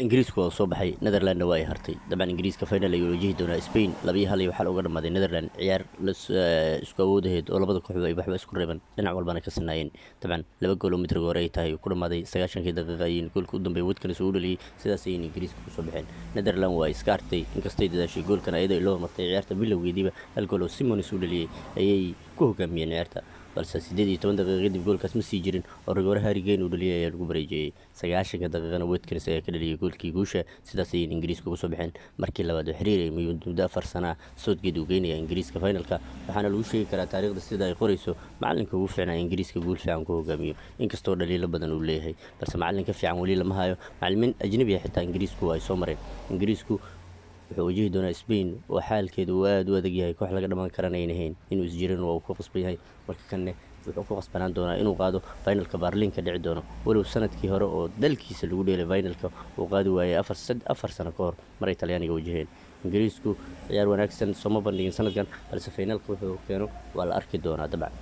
ingiriisku waa soo baxay Netherland waa ay hartay dabcan ingiriiska final ayuu wajihi doonaa Spain 2-1 iyo waxa uga dhamaaday Netherland ciyaar isku awoodaheed oo labada kooxood ay waxba isku reeban dhinac walbana ka sinaayeen dabcan 2 gool oo mitir hore ay tahay ku dhamaaday 90 daqiiqo ayay goolka u dambeeyay Watkins uu dhaliyay sidaas ay ingiriisku ku soo baxeen Netherland waa iska hartay inkastay dadaashay goolkan ayada loo martay ciyaarta bilowgeediba hal gool oo Simons uu dhaliyay ayay ku hogaamiyeen ciyaarta balse 18 daqiiqo kadib goolkaas ma sii jirin oo rigoore Harry Kane uu dhaliyay ayaa lagu bareejiyay 90 daqiiqana Watkins ayaa ka dhaliyay goolkii guusha sidaas ay ingiriisku ku soo baxeen markii labaad oo xiriir ay muddo 4 sano Southgate uu geynaya ingiriiska finalka waxaana lagu sheegi karaa taariikhda sida ay qorayso macalinka ugu fiicnaa ingiriiska guul fiican ku hogaamiyo inkastoo dhaliilo badan uu leeyahay balse macalinka fiican wali lama hayo macalimiin ajnabi ah xitaa ingiriisku ay soo mareen ingiriisku wuxuu wajihi doonaa Spain oo xaalkeedu aad u adag yahay koox laga dhamaan karanayn inuu isjirin oo ku qasban yahay marka kanne wuxuu ku qasbanaan doonaa inuu qaado finalka Berlin ka dhici doono walow sanadkii hore oo dalkiisa lagu dheelay finalka uu qaadi waayay 4 sano ka hor mar ay Talyaaniga wajaheen ingiriisku ciyaar wanaagsan soo ma bandhigin sanadkan balse finalka wuxuu keeno waa la arki doonaa dabcan